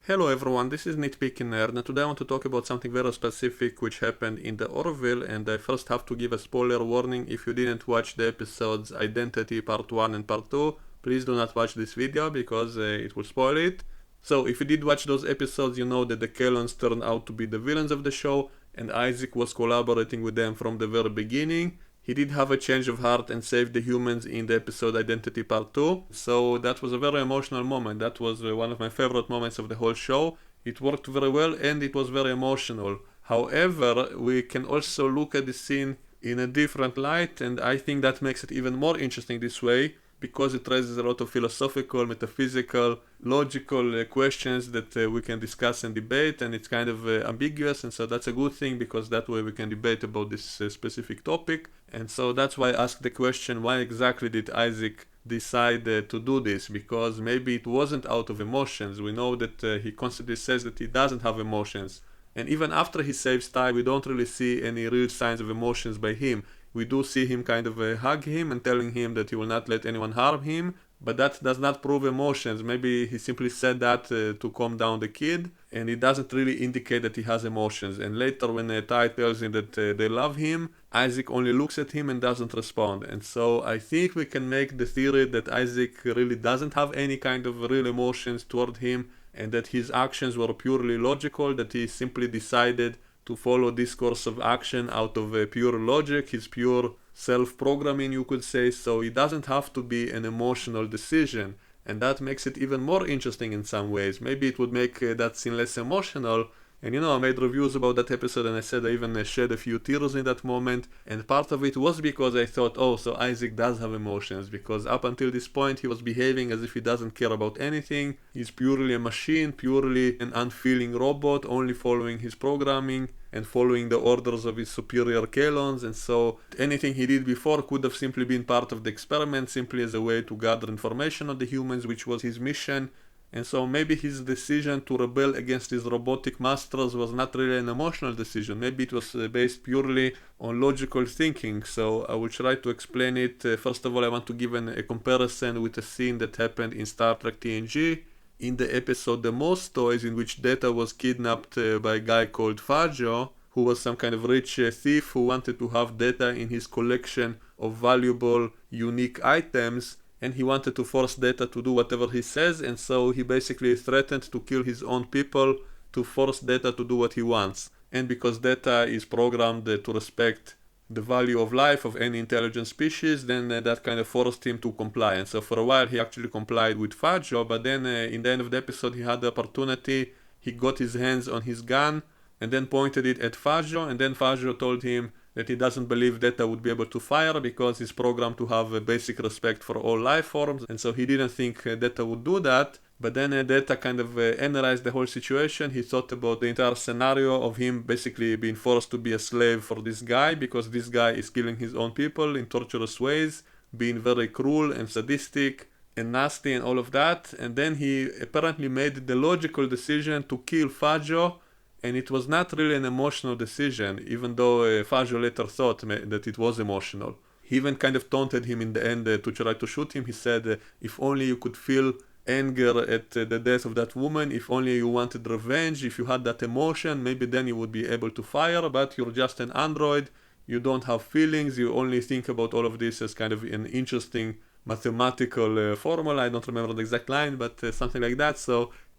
Hello everyone, this is Nitpicking Nerd, and today I want to talk about something very specific which happened in the Orville, and I first have to give a spoiler warning. If you didn't watch the episodes Identity Part 1 and Part 2, please do not watch this video because it will spoil it. So if you did watch those episodes, you know that the Kalons turned out to be the villains of the show, and Isaac was collaborating with them from the very beginning. He did have a change of heart and saved the humans in the episode Identity Part 2, so that was a very emotional moment. That was one of my favorite moments of the whole show. It worked very well and it was very emotional. However, we can also look at the scene in a different light, and I think that makes it even more interesting this way because it raises a lot of philosophical, metaphysical, logical questions that we can discuss and debate, and it's kind of ambiguous, and so that's a good thing because that way we can debate about this specific topic. And so that's why I asked the question, why exactly did Isaac decide to do this? Because maybe it wasn't out of emotions. We know that he constantly says that he doesn't have emotions. And even after he saves Ty, we don't really see any real signs of emotions by him. We do see him kind of hug him and telling him that he will not let anyone harm him, but that does not prove emotions. Maybe he simply said that to calm down the kid, and it doesn't really indicate that he has emotions. And later when Ty tells him that they love him, Isaac only looks at him and doesn't respond. And so I think we can make the theory that Isaac really doesn't have any kind of real emotions toward him, and that his actions were purely logical, that he simply decided to follow this course of action out of pure logic, his pure self-programming, you could say. So it doesn't have to be an emotional decision, and that makes it even more interesting in some ways. Maybe it would make that scene less emotional. And I made reviews about that episode, and I said I even shed a few tears in that moment, and part of it was because I thought, oh, so Isaac does have emotions, because up until this point he was behaving as if he doesn't care about anything. He's purely a machine, purely an unfeeling robot, only following his programming and following the orders of his superior Kalons, and so anything he did before could have simply been part of the experiment, simply as a way to gather information on the humans, which was his mission. And so maybe his decision to rebel against his robotic masters was not really an emotional decision. Maybe it was based purely on logical thinking. So I will try to explain it. First of all, I want to give a comparison with a scene that happened in Star Trek TNG. In the episode The Most Toys, in which Data was kidnapped by a guy called Fajo, who was some kind of rich thief who wanted to have Data in his collection of valuable, unique items, and he wanted to force Data to do whatever he says, and so he basically threatened to kill his own people to force Data to do what he wants. And because Data is programmed to respect the value of life of any intelligent species, then that kind of forced him to comply. And so for a while he actually complied with Fajo, but then in the end of the episode he had the opportunity, he got his hands on his gun and then pointed it at Fajo, and then Fajo told him that he doesn't believe Data would be able to fire because he's programmed to have a basic respect for all life forms, and so he didn't think Data would do that. But then Data kind of analyzed the whole situation. He thought about the entire scenario of him basically being forced to be a slave for this guy because this guy is killing his own people in torturous ways, being very cruel and sadistic and nasty and all of that. And then he apparently made the logical decision to kill Fajo, and it was not really an emotional decision, even though Fajo later thought that it was emotional. He even kind of taunted him in the end to try to shoot him. He said, if only you could feel anger at the death of that woman, if only you wanted revenge, if you had that emotion, maybe then you would be able to fire, but you're just an android, you don't have feelings, you only think about all of this as kind of an interesting mathematical formula. I don't remember the exact line, but something like that.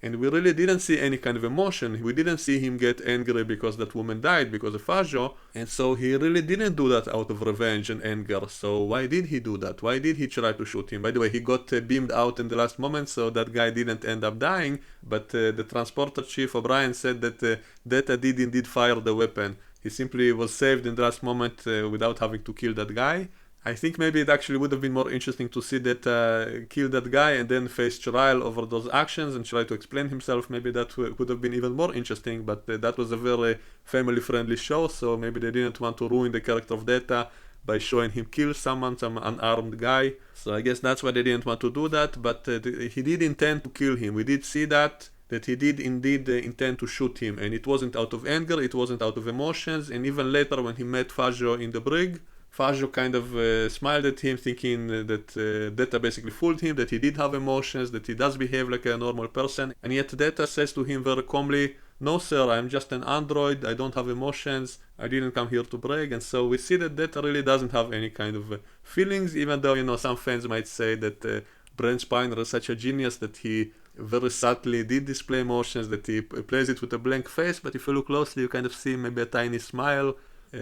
And we really didn't see any kind of emotion. We didn't see him get angry because that woman died, because of Fajo. And so he really didn't do that out of revenge and anger. So why did he do that? Why did he try to shoot him? By the way, he got beamed out in the last moment, so that guy didn't end up dying. But the transporter chief, O'Brien, said that Data did indeed fire the weapon. He simply was saved in the last moment without having to kill that guy. I think maybe it actually would have been more interesting to see that kill that guy and then face trial over those actions and try to explain himself. Maybe that would have been even more interesting, but that was a very family-friendly show, so maybe they didn't want to ruin the character of Data by showing him kill someone, some unarmed guy. So I guess that's why they didn't want to do that, but he did intend to kill him. We did see that he did indeed intend to shoot him, and it wasn't out of anger, it wasn't out of emotions. And even later when he met Fajo in the brig, Fazio kind of smiled at him, thinking that Data basically fooled him, that he did have emotions, that he does behave like a normal person. And yet Data says to him very calmly, "No, sir, I'm just an android. I don't have emotions. I didn't come here to brag." And so we see that Data really doesn't have any kind of feelings, even though, some fans might say that Brent Spiner is such a genius that he very subtly did display emotions, that he plays it with a blank face. But if you look closely, you kind of see maybe a tiny smile.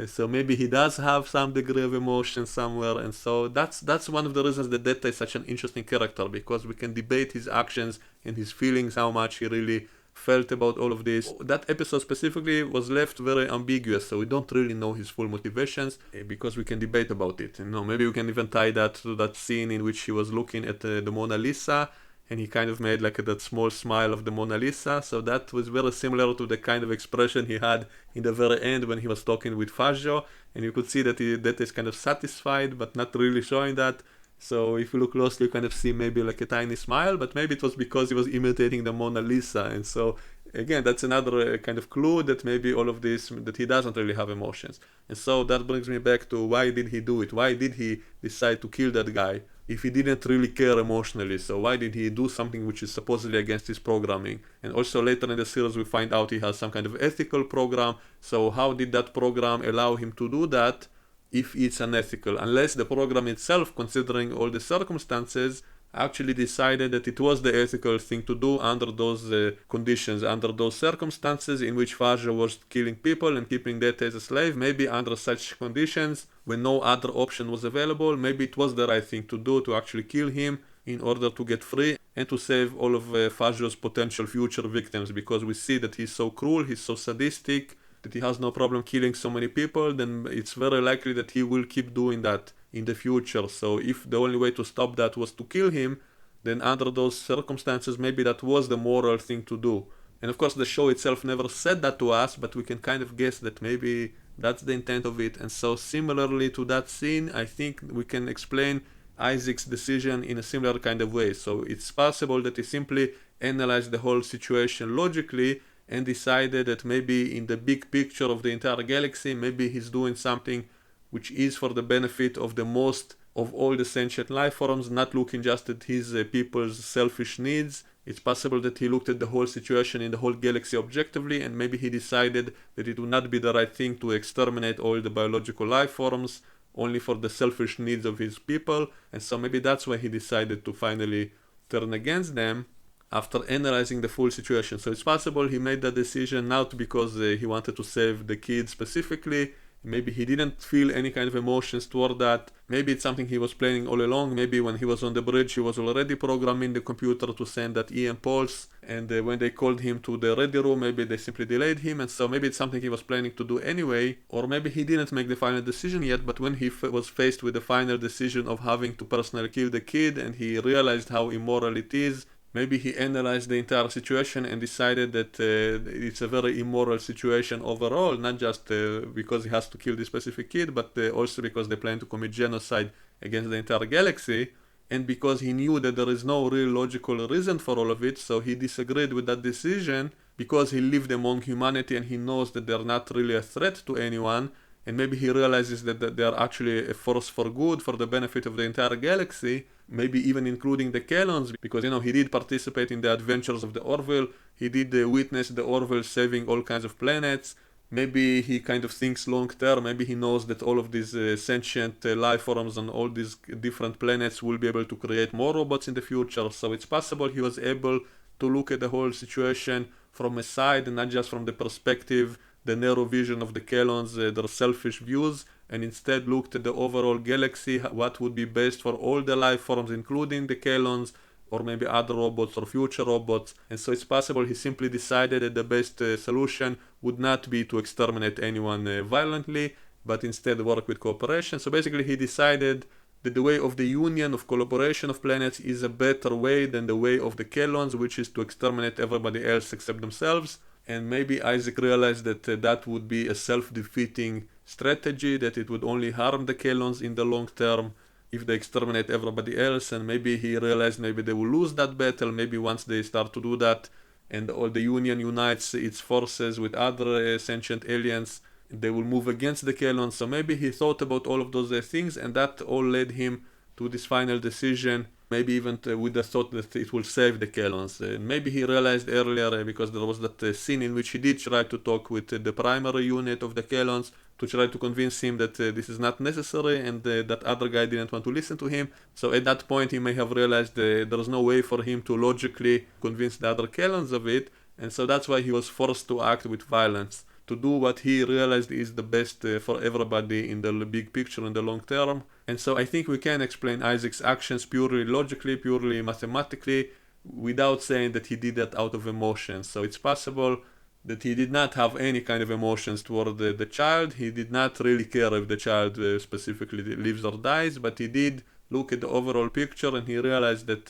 So maybe he does have some degree of emotion somewhere, and so that's one of the reasons that Data is such an interesting character, because we can debate his actions and his feelings, how much he really felt about all of this. That episode specifically was left very ambiguous, so we don't really know his full motivations, because we can debate about it. Maybe we can even tie that to that scene in which he was looking at the Mona Lisa, and he kind of made like that small smile of the Mona Lisa. So that was very similar to the kind of expression he had in the very end when he was talking with Fazio, and you could see that that is kind of satisfied, but not really showing that. So if you look closely, you kind of see maybe like a tiny smile, but maybe it was because he was imitating the Mona Lisa. And so again, that's another kind of clue that maybe all of this, that he doesn't really have emotions. And so that brings me back to, why did he do it? Why did he decide to kill that guy if he didn't really care emotionally? So why did he do something which is supposedly against his programming? And also later in the series we find out he has some kind of ethical program. So how did that program allow him to do that if it's unethical? Unless the program itself, considering all the circumstances, actually decided that it was the ethical thing to do under those conditions, under those circumstances in which Fazio was killing people and keeping Data as a slave. Maybe under such conditions, when no other option was available, maybe it was the right thing to do, to actually kill him in order to get free and to save all of Fazio's potential future victims, because we see that he's so cruel, he's so sadistic, that he has no problem killing so many people. Then it's very likely that he will keep doing that in the future. So if the only way to stop that was to kill him, then under those circumstances, maybe that was the moral thing to do. And of course the show itself never said that to us, but we can kind of guess that maybe that's the intent of it. And so similarly to that scene, I think we can explain Isaac's decision in a similar kind of way. So it's possible that he simply analyzed the whole situation logically and decided that maybe in the big picture of the entire galaxy, maybe he's doing something which is for the benefit of the most of all the sentient life forms, not looking just at his people's selfish needs. It's possible that he looked at the whole situation in the whole galaxy objectively, and maybe he decided that it would not be the right thing to exterminate all the biological life forms only for the selfish needs of his people. And so maybe that's why he decided to finally turn against them after analyzing the full situation. So it's possible he made that decision not because he wanted to save the kids specifically. Maybe he didn't feel any kind of emotions toward that. Maybe it's something he was planning all along. Maybe when he was on the bridge, he was already programming the computer to send that EM pulse. And when they called him to the ready room, maybe they simply delayed him. And so maybe it's something he was planning to do anyway. Or maybe he didn't make the final decision yet, but when he was faced with the final decision of having to personally kill the kid, and he realized how immoral it is, maybe he analyzed the entire situation and decided that it's a very immoral situation overall, not just because he has to kill this specific kid, but also because they plan to commit genocide against the entire galaxy, and because he knew that there is no real logical reason for all of it. So he disagreed with that decision because he lived among humanity and he knows that they're not really a threat to anyone. And maybe he realizes that they are actually a force for good, for the benefit of the entire galaxy, maybe even including the Kelons, because he did participate in the adventures of the Orville. He did witness the Orville saving all kinds of planets. Maybe he kind of thinks long term. Maybe he knows that all of these sentient life forms on all these different planets will be able to create more robots in the future. So it's possible he was able to look at the whole situation from a side and not just from the perspective, the narrow vision of the Kelons, their selfish views, and instead looked at the overall galaxy, what would be best for all the life forms, including the Kelons, or maybe other robots or future robots. And so it's possible he simply decided that the best solution would not be to exterminate anyone violently, but instead work with cooperation. So basically he decided that the way of the union, of collaboration of planets, is a better way than the way of the Kelons, which is to exterminate everybody else except themselves. And maybe Isaac realized that that would be a self-defeating strategy, that it would only harm the Kelons in the long term if they exterminate everybody else. And maybe he realized maybe they will lose that battle. Maybe once they start to do that and all the Union unites its forces with other sentient aliens, they will move against the Kelons. So maybe he thought about all of those things, and that all led him to this final decision, maybe even with the thought that it will save the Kelons. Maybe he realized earlier, because there was that scene in which he did try to talk with the primary unit of the Kelons to try to convince him that this is not necessary, and that other guy didn't want to listen to him. So at that point he may have realized there's no way for him to logically convince the other Kelons of it, and so that's why he was forced to act with violence, to do what he realized is the best for everybody in the big picture in the long term. And so I think we can explain Isaac's actions purely logically, purely mathematically, without saying that he did that out of emotion. So it's possible that he did not have any kind of emotions toward the child. He did not really care if the child specifically lives or dies, but he did look at the overall picture, and he realized that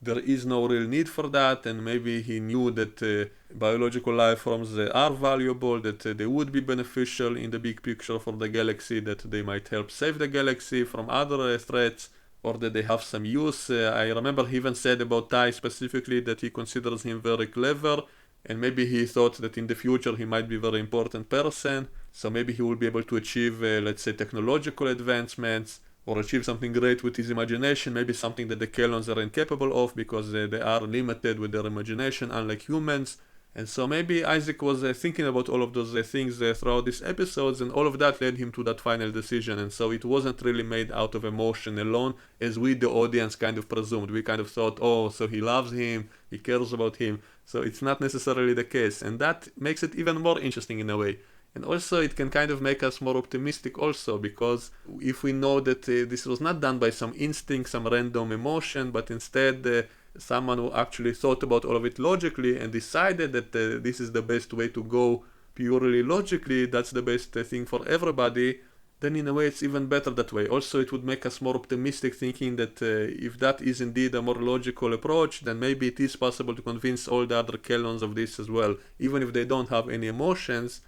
there is no real need for that, and maybe he knew that biological life forms are valuable, that they would be beneficial in the big picture for the galaxy, that they might help save the galaxy from other threats, or that they have some use. I remember he even said about Tai specifically that he considers him very clever, and maybe he thought that in the future he might be a very important person, so maybe he will be able to achieve, let's say, technological advancements, or achieve something great with his imagination, maybe something that the Kelons are incapable of, because they are limited with their imagination, unlike humans. And so maybe Isaac was thinking about all of those things throughout these episodes, and all of that led him to that final decision. And so it wasn't really made out of emotion alone, as we, the audience, kind of presumed. We kind of thought, oh, so he loves him, he cares about him. So it's not necessarily the case, and that makes it even more interesting in a way. And also it can kind of make us more optimistic also, because if we know that this was not done by some instinct, some random emotion, but instead someone who actually thought about all of it logically and decided that this is the best way to go purely logically, that's the best thing for everybody, then in a way it's even better that way. Also it would make us more optimistic, thinking that if that is indeed a more logical approach, then maybe it is possible to convince all the other Kelons of this as well. Even if they don't have any emotions,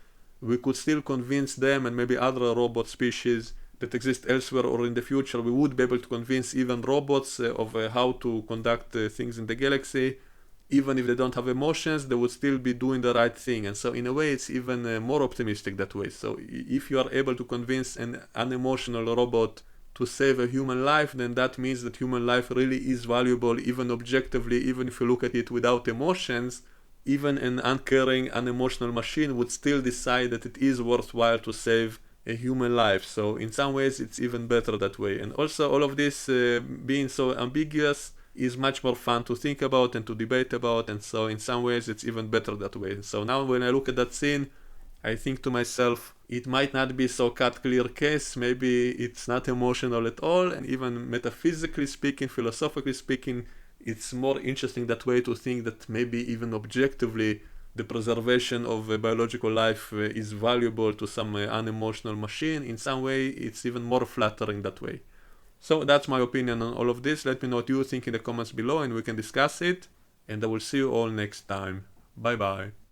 we could still convince them, and maybe other robot species that exist elsewhere or in the future, we would be able to convince even robots of how to conduct things in the galaxy. Even if they don't have emotions, they would still be doing the right thing. And so in a way it's even more optimistic that way. So if you are able to convince an unemotional robot to save a human life, then that means that human life really is valuable, even objectively, even if you look at it without emotions. Even an uncaring, unemotional machine would still decide that it is worthwhile to save a human life. So in some ways it's even better that way. And also all of this being so ambiguous is much more fun to think about and to debate about, and so in some ways it's even better that way. So now when I look at that scene, I think to myself, it might not be so cut clear case, maybe it's not emotional at all, and even metaphysically speaking, philosophically speaking, it's more interesting that way, to think that maybe even objectively the preservation of biological life is valuable to some unemotional machine. In some way it's even more flattering that way. So that's my opinion on all of this. Let me know what you think in the comments below and we can discuss it, and I will see you all next time. Bye bye.